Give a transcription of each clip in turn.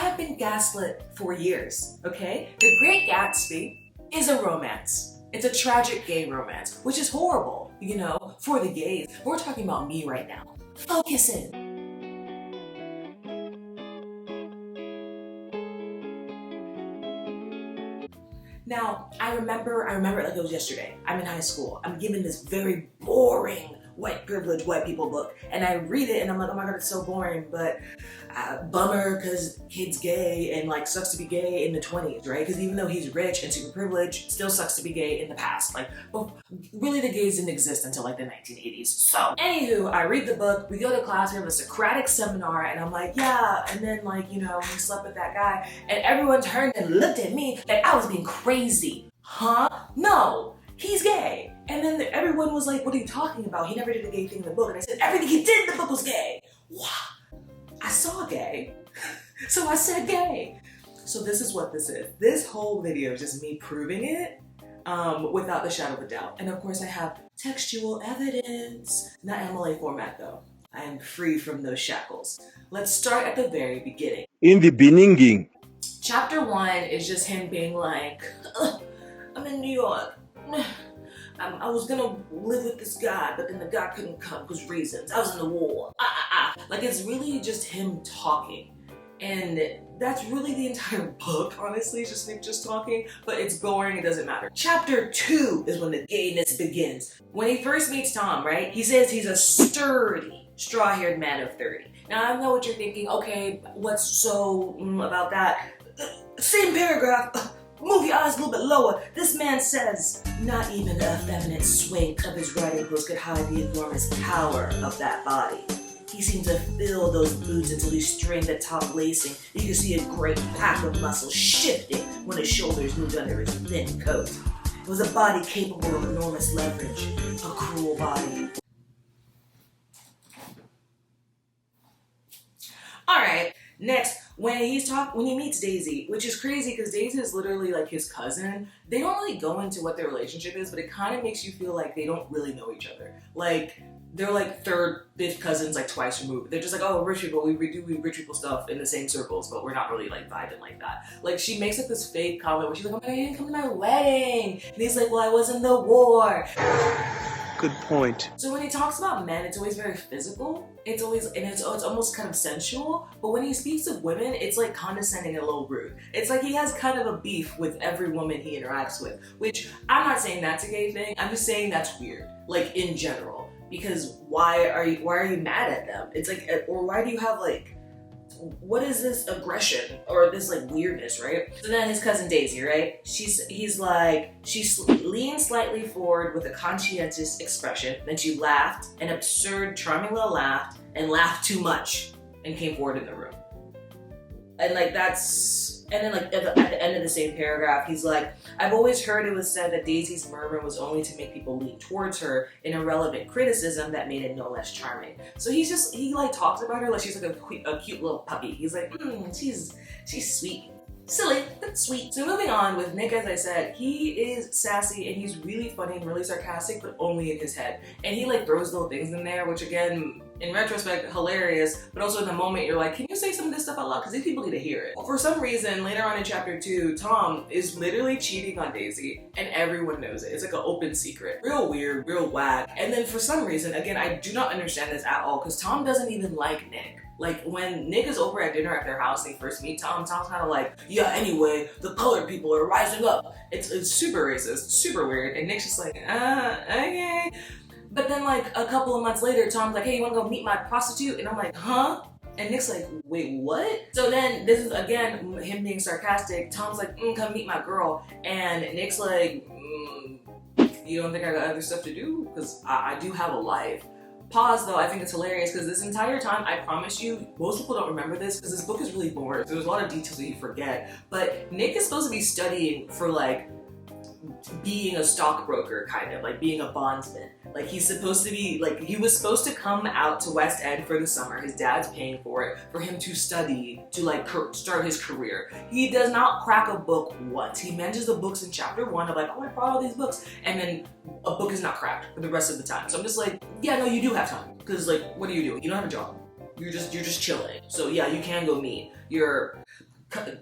have been gaslit for years, okay? The Great Gatsby is a romance. It's a tragic gay romance, which is horrible, you know, for the gays. We're talking about me right now. Focus in. Now, I remember it like it was yesterday. I'm in high school. I'm given this very boring white privilege, white people book, and I read it and I'm like, oh my god, it's so boring, but bummer because kid's gay and like sucks to be gay in the 20s, right? Because even though he's rich and super privileged, still sucks to be gay in the past. Like, well, really the gays didn't exist until like the 1980s. So, anywho, I read the book, we go to class, we have a Socratic seminar, and I'm like, yeah, and then like, you know, we slept with that guy, and everyone turned and looked at me like I was being crazy. Huh? No, he's gay. And then everyone was like, what are you talking about? He never did a gay thing in the book. And I said, everything he did in the book was gay. Wow. I saw gay. So I said gay. So this is what this is. This whole video is just me proving it without the shadow of a doubt. And of course I have textual evidence. Not MLA format though. I am free from those shackles. Let's start at the very beginning. In the beginning. Chapter 1 is just him being like, I'm in New York. I was gonna live with this guy, but then the guy couldn't come because reasons. I was in the war. Like, it's really just him talking. And that's really the entire book, honestly, just Nick just talking, but it's boring, it doesn't matter. Chapter 2 is when the gayness begins. When he first meets Tom, right, he says he's a sturdy, straw-haired man of 30. Now, I know what you're thinking, okay, what's so about that? Same paragraph. Move your eyes a little bit lower. This man says, not even the effeminate swing of his riding clothes could hide the enormous power of that body. He seemed to fill those boots until he strained the top lacing. You could see a great pack of muscles shifting when his shoulders moved under his thin coat. It was a body capable of enormous leverage, a cruel body. All right, next. When he meets Daisy, which is crazy because Daisy is literally like his cousin, they don't really go into what their relationship is, but it kind of makes you feel like they don't really know each other. Like, they're like third, fifth cousins, like twice removed. They're just like, oh, we're rich people, we do rich people stuff in the same circles, but we're not really like vibing like that. Like, she makes like this fake comment where she's like, oh my god, you didn't come to my wedding. And he's like, well, I was in the war. Good point. So when he talks about men, it's always very physical. It's almost kind of sensual. But when he speaks of women, it's like condescending and a little rude. It's like he has kind of a beef with every woman he interacts with, which I'm not saying that's a gay thing. I'm just saying that's weird, like in general. Because why are you mad at them? It's like, or why do you have like, what is this aggression or this like weirdness, right? So then his cousin Daisy, right? She leaned slightly forward with a conscientious expression. Then she laughed, an absurd, charming little laugh, and laughed too much and came forward in the room. And like and then like at the end of the same paragraph, he's like, I've always heard it was said that Daisy's murmur was only to make people lean towards her in irrelevant criticism that made it no less charming. So he like talks about her like she's like a cute little puppy. He's like, she's sweet. Silly, but sweet. So moving on with Nick, as I said, he is sassy and he's really funny and really sarcastic, but only in his head. And he like throws little things in there, which again, in retrospect, hilarious, but also in the moment you're like, can you say some of this stuff out loud? Because these people need to hear it. For some reason, later on in chapter 2, Tom is literally cheating on Daisy and everyone knows it. It's like an open secret. Real weird, real whack. And then for some reason, again, I do not understand this at all because Tom doesn't even like Nick. Like, when Nick is over at dinner at their house, they first meet Tom's kind of like, yeah, anyway, the colored people are rising up. It's super racist, super weird, and Nick's just like, okay. But then like a couple of months later, Tom's like, hey, you wanna go meet my prostitute? And I'm like, huh? And Nick's like, wait, what? So then this is again, him being sarcastic. Tom's like, come meet my girl. And Nick's like, you don't think I got other stuff to do? Because I do have a life. Pause though, I think it's hilarious because this entire time, I promise you, most people don't remember this because this book is really boring. So there's a lot of details that you forget. But Nick is supposed to be studying for like being a stockbroker, kind of like being a bondsman. Like he's supposed to be, like he was supposed to come out to West End for the summer. His dad's paying for it, for him to study, to like start his career. He does not crack a book once. He mentions the books in chapter 1 of like, oh, I brought all these books. And then a book is not cracked for the rest of the time. So I'm just like, yeah, no, you do have time. Cause like, what do? You don't have a job. You're just chilling. So yeah, you can go meet your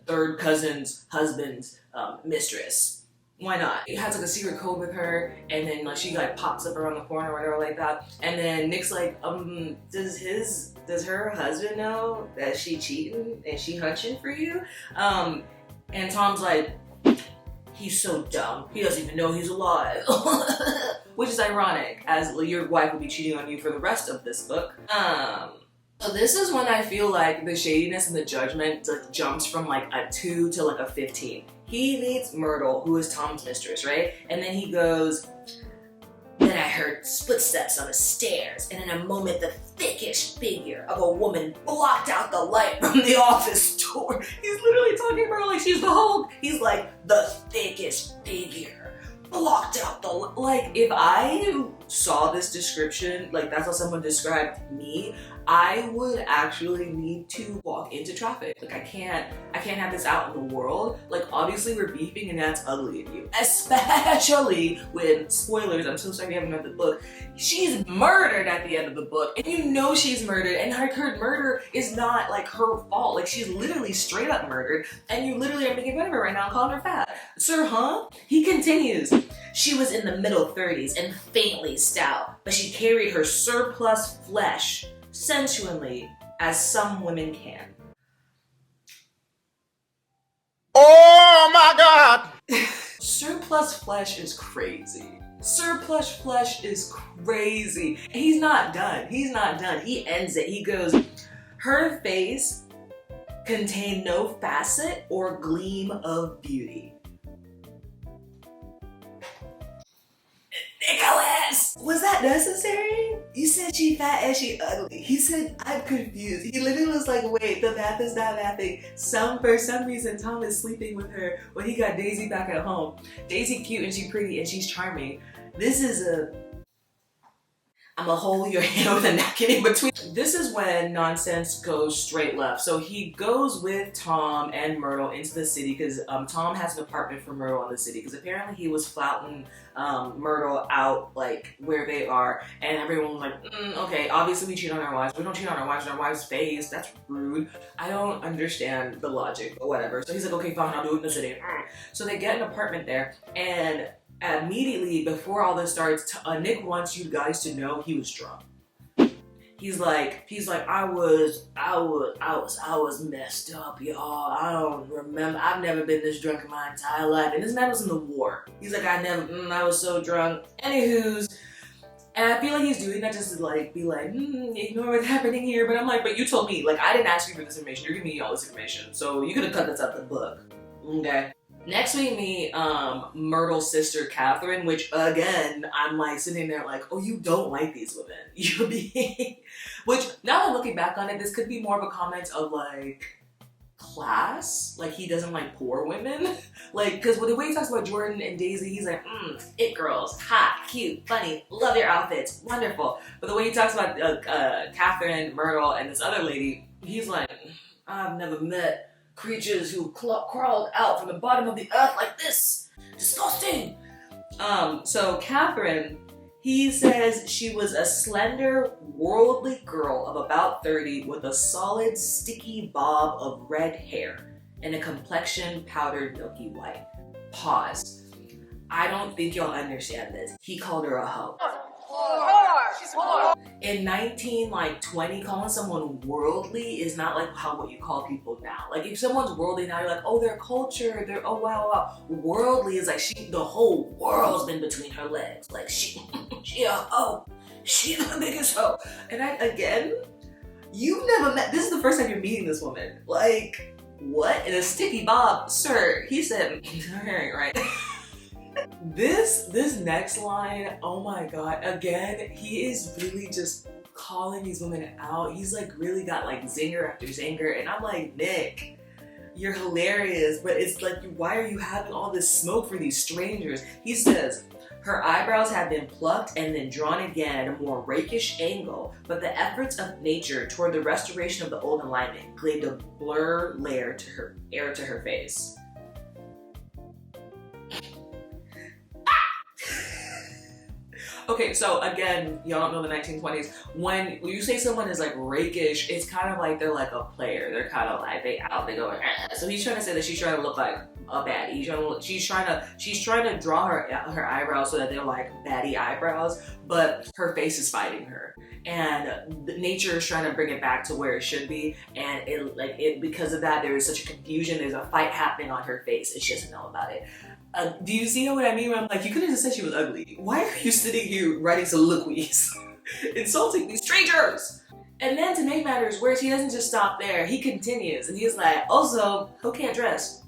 third cousin's husband's mistress. Why not? He has like a secret code with her, and then like she like pops up around the corner or whatever like that. And then Nick's like, does her husband know that she cheating and she hunching for you? And Tom's like, he's so dumb. He doesn't even know he's alive. Which is ironic, as your wife will be cheating on you for the rest of this book. So this is when I feel like the shadiness and the judgment like, jumps from like a 2 to like a 15. He meets Myrtle, who is Tom's mistress, right? And then he goes, then I heard footsteps on the stairs, and in a moment the thickish figure of a woman blocked out the light from the office door. He's literally talking about her like she's the Hulk. He's like, the thickest figure blocked out the light. Like, if I saw this description, like that's how someone described me, I would actually need to walk into traffic. Like I can't have this out in the world. Like obviously we're beefing and that's ugly in you. Especially when, spoilers, I'm so sorry you haven't read the book, she's murdered at the end of the book. And you know she's murdered, and her murder is not like her fault. Like she's literally straight up murdered, and you literally are making fun of her right now and calling her fat. Sir, huh? He continues. She was in the middle 30s and faintly stout, but she carried her surplus flesh sensually as some women can. Oh my God! Surplus flesh is crazy. Surplus flesh is crazy. And he's not done. He's not done. He ends it. He goes, her face contained no facet or gleam of beauty. Nicholas! Was that necessary? You said she fat and she ugly. He said, I'm confused. He literally was like, wait, the math is not mathing. For some reason, Tom is sleeping with her when he got Daisy back at home. Daisy cute and she pretty and she's charming. This is I'ma hold your hand with a napkin in between. This is when nonsense goes straight left. So he goes with Tom and Myrtle into the city because Tom has an apartment for Myrtle in the city because apparently he was flouting Myrtle out like where they are, and everyone was like, okay, obviously we cheat on our wives. We don't cheat on our wives in our wives' face. That's rude. I don't understand the logic, but whatever. So he's like, okay, fine, I'll do it in the city. So they get an apartment there, and immediately before all this starts, Nick wants you guys to know he was drunk. He's like, I was messed up, y'all. I don't remember. I've never been this drunk in my entire life. And this man was in the war. He's like, I was so drunk. Anywho's, and I feel like he's doing that just to like be like, ignore what's happening here. But I'm like, but you told me, like I didn't ask you for this information. You're giving me all this information, so you could have cut this out of the book. Okay. Next we meet Myrtle's sister Catherine, which again, I'm like sitting there like, oh, you don't like these women. You're being, which now that I'm looking back on it, this could be more of a comment of like class. Like he doesn't like poor women. Like, cause the way he talks about Jordan and Daisy, he's like, it girls, hot, cute, funny, love your outfits, wonderful. But the way he talks about Catherine, Myrtle, and this other lady, he's like, I've never met creatures who crawled out from the bottom of the earth like this. Disgusting. So Catherine, he says she was a slender, worldly girl of about 30 with a solid, sticky bob of red hair and a complexion powdered milky white. Pause. I don't think y'all understand this. He called her a hoe. She's a whore. In 1920, calling someone worldly is not like what you call people now. Like if someone's worldly now, you're like, oh, they're cultured, they're oh wow. Worldly is like the whole world's been between her legs. Like she a hoe. She's the biggest hoe. And again, you've never met. This is the first time you're meeting this woman. Like what? In a sticky bob, sir? He said, right. This next line, oh my god, again, he is really just calling these women out. He's like really got like zinger after zinger, and I'm like, Nick, you're hilarious, but it's like, why are you having all this smoke for these strangers? He says, her eyebrows have been plucked and then drawn again at a more rakish angle, but the efforts of nature toward the restoration of the old alignment gave a blur layer to her face. Okay, so again, y'all don't know the 1920s. When you say someone is like rakish, it's kind of like they're like a player. They're kind of like they go. So he's trying to say that she's trying to look like a baddie. She's trying to draw her eyebrows so that they're like baddie eyebrows, but her face is fighting her, and nature is trying to bring it back to where it should be. And because of that, there is such a confusion. There's a fight happening on her face, and she doesn't know about it. Do you see what I mean? Where I'm like, you could have just said she was ugly. Why are you sitting here writing soliloquies, insulting these strangers? And then to make matters worse, he doesn't just stop there. He continues, and he's like, also, who can't dress?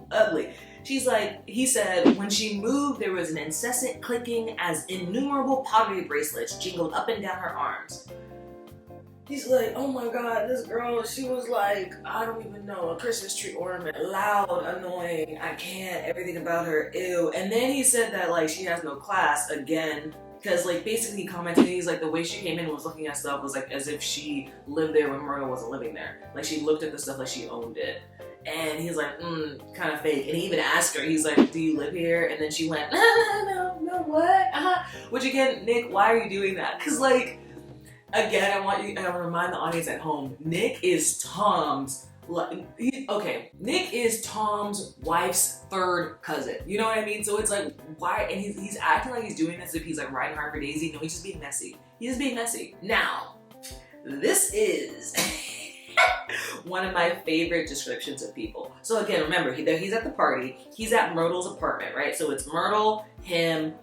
Ugly. She's like, he said, when she moved, there was an incessant clicking as innumerable pottery bracelets jingled up and down her arms. He's like, oh my God, this girl, she was like, I don't even know, a Christmas tree ornament, loud, annoying, I can't, everything about her, ew. And then he said that like she has no class again, because like basically he commented, he's like, the way she came in and was looking at stuff was like as if she lived there when Myrtle wasn't living there. Like she looked at the stuff like she owned it. And he's like, kind of fake. And he even asked her, he's like, do you live here? And then she went, no, what? Which again, Nick, why are you doing that? Because like, again, I want to remind the audience at home, Nick is Tom's wife's third cousin. You know what I mean? So it's like, why? And he's acting like he's doing this as if he's like riding hard for Daisy. No, he's just being messy. He's just being messy. Now, this is one of my favorite descriptions of people. So again, remember, he's at the party. He's at Myrtle's apartment, right? So it's Myrtle, him,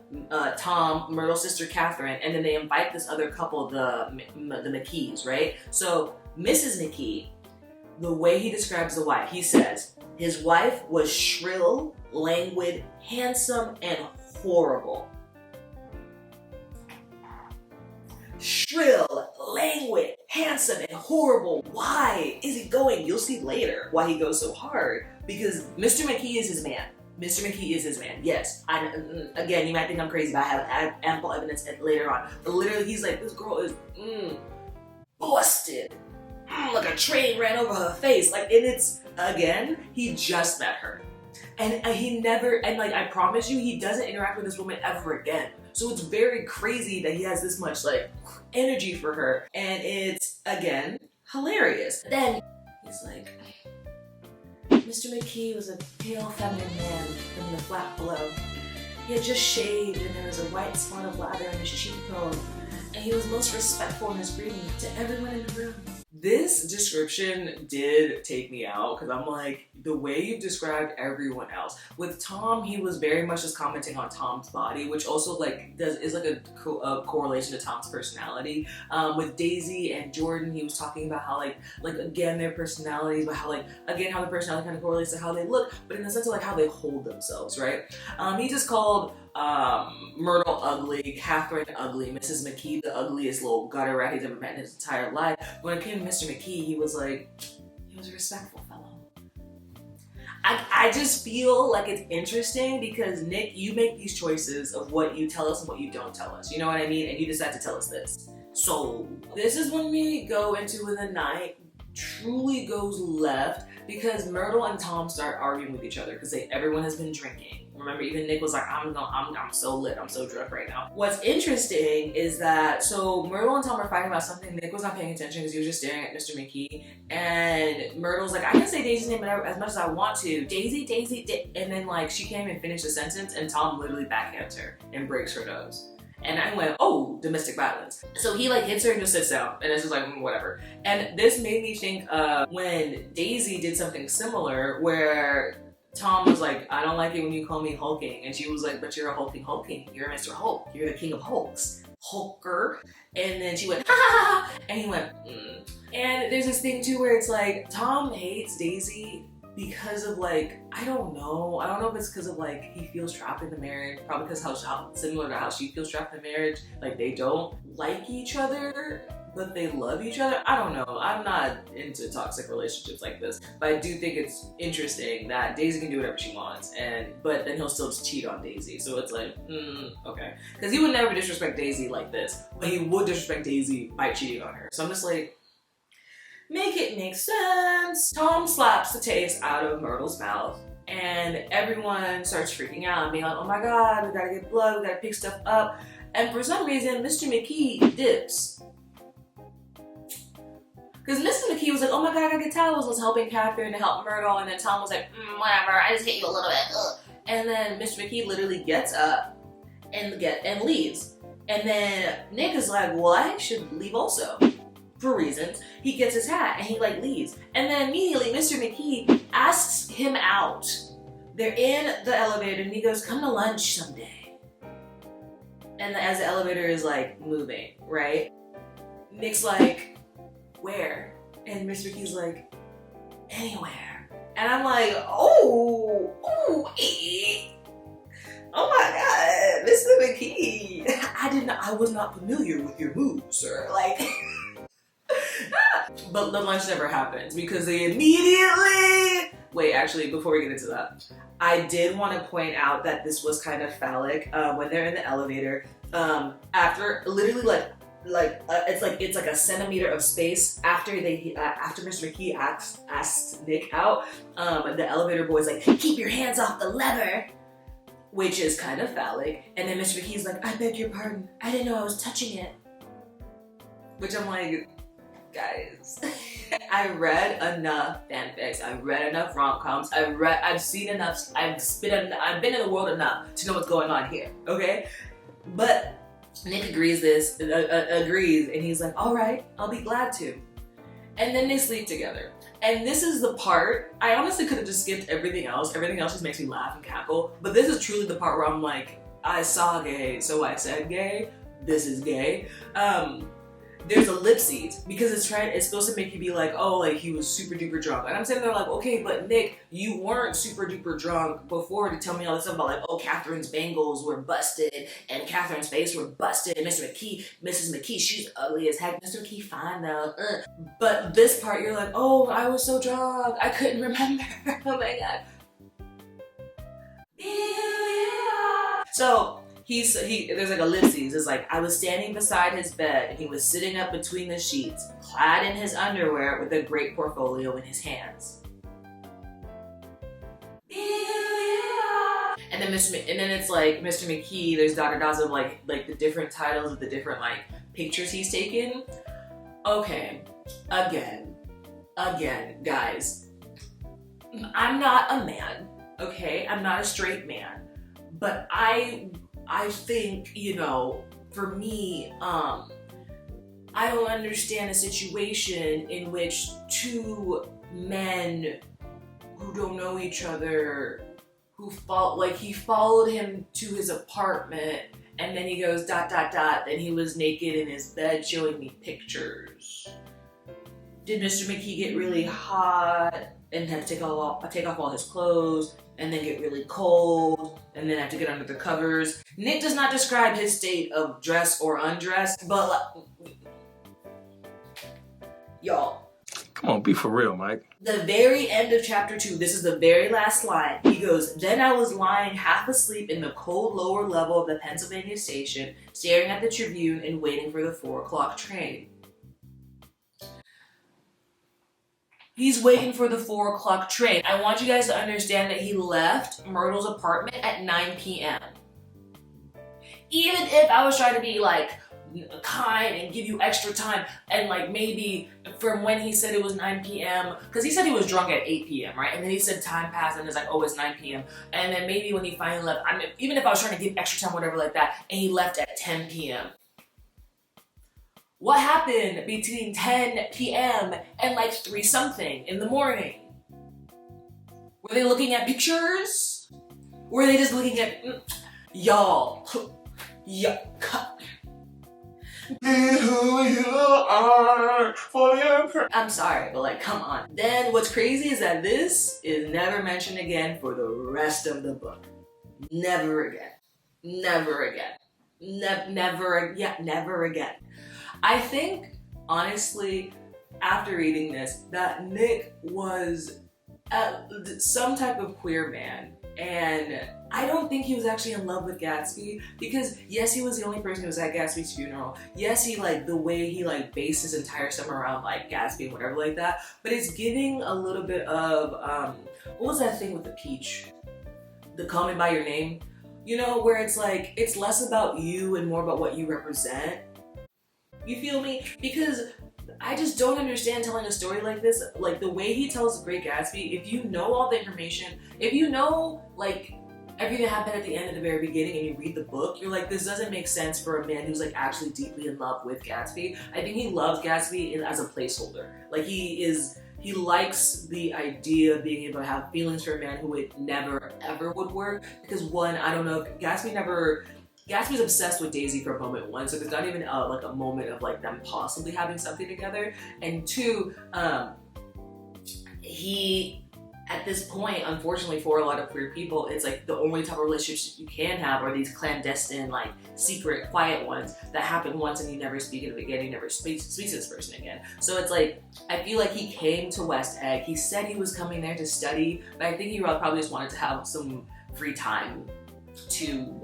Tom, Myrtle's sister Catherine, and then they invite this other couple, the McKees, right? So Mrs. McKee, the way he describes the wife, he says, his wife was shrill, languid, handsome, and horrible. Shrill, languid, handsome, and horrible. Why is he going? You'll see later why he goes so hard. Because Mr. McKee is his man. Mr. McKee is his man. Yes. Again, you might think I'm crazy, but I have ample evidence later on. But literally, he's like, this girl is busted. Like a train ran over her face. Like, and it's, again, he just met her. And he never, and like, I promise you, he doesn't interact with this woman ever again. So it's very crazy that he has this much like energy for her. And it's, again, hilarious. Then he's like, Mr. McKee was a pale feminine man from the flat below. He had just shaved and there was a white spot of lather on his cheekbone. And he was most respectful in his greeting to everyone in the room. This description did take me out because I'm like, the way you've described everyone else. With Tom, he was very much just commenting on Tom's body, which also like is like a correlation to Tom's personality. With Daisy and Jordan, he was talking about how like again their personalities, but how like again how the personality kind of correlates to how they look, but in the sense of like how they hold themselves, right? He just called Myrtle ugly, Catherine ugly, Mrs. McKee the ugliest little gutter rat he's ever met in his entire life. When it came to Mr. McKee, he was a respectful fellow. I just feel like it's interesting because Nick, you make these choices of what you tell us and what you don't tell us. You know what I mean? And you decide to tell us this. So this is when we go into when the night truly goes left because Myrtle and Tom start arguing with each other because everyone has been drinking. Remember, even Nick was like, I'm so lit, I'm so drunk right now. What's interesting is that, so Myrtle and Tom are fighting about something. Nick was not paying attention because he was just staring at Mr. McKee. And Myrtle's like, I can say Daisy's name as much as I want to. Daisy. And then like, she can't even finish the sentence and Tom literally backhands her and breaks her nose. And I went, oh, domestic violence. So he like hits her and just sits down and it's just like, whatever. And this made me think when Daisy did something similar where Tom was like, I don't like it when you call me hulking. And she was like, but you're a hulking. You're Mr. Hulk. You're the king of hulks. Hulker. And then she went, ha ha ha. And he went, And there's this thing too where it's like, Tom hates Daisy because of like, I don't know if it's because of like, he feels trapped in the marriage. Probably because how similar to how she feels trapped in the marriage. Like they don't like each other, but they love each other. I don't know. I'm not into toxic relationships like this, but I do think it's interesting that Daisy can do whatever she wants, but then he'll still cheat on Daisy. So it's like, okay, because he would never disrespect Daisy like this, but he would disrespect Daisy by cheating on her. So I'm just like, make it make sense. Tom slaps the taste out of Myrtle's mouth, and everyone starts freaking out and being like, oh my God, we gotta get blood, we gotta pick stuff up. And for some reason, Mr. McKee dips. Because Mrs. McKee was like, oh my god, I gotta get towels, was helping Catherine to help Myrtle, and then Tom was like, whatever, I just hit you a little bit. Ugh. And then Mr. McKee literally gets up and leaves. And then Nick is like, well, I should leave also. For reasons. He gets his hat and he like leaves. And then immediately Mr. McKee asks him out. They're in the elevator and he goes, come to lunch someday. And as the elevator is like moving, right? Nick's like, where? And Mr. McKee's like, anywhere. And I'm like, oh, wait. Oh my god, Mr. McKee. I was not familiar with your moves, sir. Like, but the lunch never happens because they immediately, wait, actually, before we get into that, I did want to point out that this was kind of phallic when they're in the elevator. After literally it's like a centimeter of space after Mr. McKee asks Nick out. The elevator boy's like, keep your hands off the lever, which is kind of phallic. And then Mr. McKee's like, I beg your pardon, I didn't know I was touching it. Which I'm like, guys, I read enough fanfics, I've read enough rom-coms, I've seen enough, I've been in the world enough to know what's going on here, okay? But Nick agrees, and he's like, all right, I'll be glad to. And then they sleep together. And this is the part, I honestly could have just skipped everything else just makes me laugh and cackle, but this is truly the part where I'm like, I saw gay, so I said gay, this is gay. There's ellipses because it's supposed to make you be like, oh, like he was super duper drunk. And I'm sitting there like, okay, but Nick, you weren't super duper drunk before to tell me all this stuff about like, oh, Catherine's bangles were busted and Catherine's face were busted. And Mrs. McKee, she's ugly as heck. Mr. McKee, fine though. But this part, you're like, oh, I was so drunk, I couldn't remember. Oh my god. So there's like ellipses. It's like, I was standing beside his bed and he was sitting up between the sheets, clad in his underwear with a great portfolio in his hands. And then it's like Mr. McKee, there's dots of like the different titles of the different like pictures he's taken. Okay, again, guys, I'm not a man, okay? I'm not a straight man, but I think, you know, for me, I don't understand a situation in which two men who don't know each other, he followed him to his apartment and then he goes ... then he was naked in his bed showing me pictures. Did Mr. McKee get really hot and have to take off all his clothes and then get really cold and then have to get under the covers? Nick does not describe his state of dress or undressed, but y'all. Come on, be for real, Mike. The very end of chapter 2, this is the very last line. He goes, then I was lying half asleep in the cold lower level of the Pennsylvania station, staring at the Tribune and waiting for the 4 o'clock train. He's waiting for the 4 o'clock train. I want you guys to understand that he left Myrtle's apartment at 9 p.m. Even if I was trying to be like kind and give you extra time and like maybe from when he said it was 9 p.m. because he said he was drunk at 8 p.m. right? And then he said time passed and it's like, oh, it's 9 p.m. And then maybe when he finally left, even if I was trying to give extra time, whatever like that, and he left at 10 p.m. What happened between 10 p.m. and like 3 something in the morning? Were they looking at pictures? Were they just looking at y'all? Be who you are for your I'm sorry, but like, come on. Then what's crazy is that this is never mentioned again for the rest of the book. Never again. Never again. Never again. I think, honestly, after reading this, that Nick was some type of queer man. And I don't think he was actually in love with Gatsby because yes, he was the only person who was at Gatsby's funeral. Yes, he like the way he like based his entire summer around like Gatsby and whatever like that. But it's giving a little bit of what was that thing with the peach? The Call Me by Your Name. You know, where it's like, it's less about you and more about what you represent. You feel me? Because I just don't understand telling a story like this. Like the way he tells Great Gatsby, if you know all the information, if you know like everything that happened at the end at the very beginning and you read the book, you're like, this doesn't make sense for a man who's like actually deeply in love with Gatsby. I think he loves Gatsby as a placeholder. Like he likes the idea of being able to have feelings for a man who would never ever would work. Because one, I don't know, Gatsby's obsessed with Daisy for a moment, one, so there's not even like a moment of like them possibly having something together. And two, he, at this point, unfortunately for a lot of queer people, it's like the only type of relationships you can have are these clandestine, like secret, quiet ones that happen once and you never speak of it again, you never speak to this person again. So it's like, I feel like he came to West Egg, he said he was coming there to study, but I think he probably just wanted to have some free time to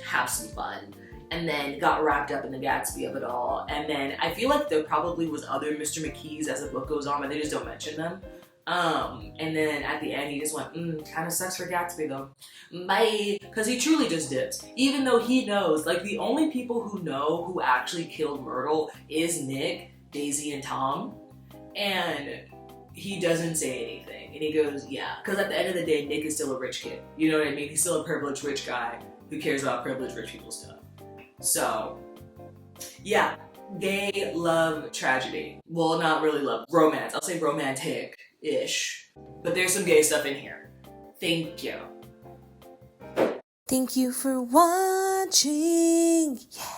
have some fun, and then got wrapped up in the Gatsby of it all. And then I feel like there probably was other Mr. McKees as the book goes on, but they just don't mention them. And then at the end he just went, kind of sucks for Gatsby though. Bye. Because he truly just dips. Even though he knows, like the only people who know who actually killed Myrtle is Nick, Daisy, and Tom. And he doesn't say anything. And he goes, yeah. Because at the end of the day, Nick is still a rich kid. You know what I mean? He's still a privileged rich guy who cares about privileged rich people stuff. So, yeah. Gay love tragedy. Well, not really love. Romance. I'll say romantic-ish. But there's some gay stuff in here. Thank you. Thank you for watching. Yeah.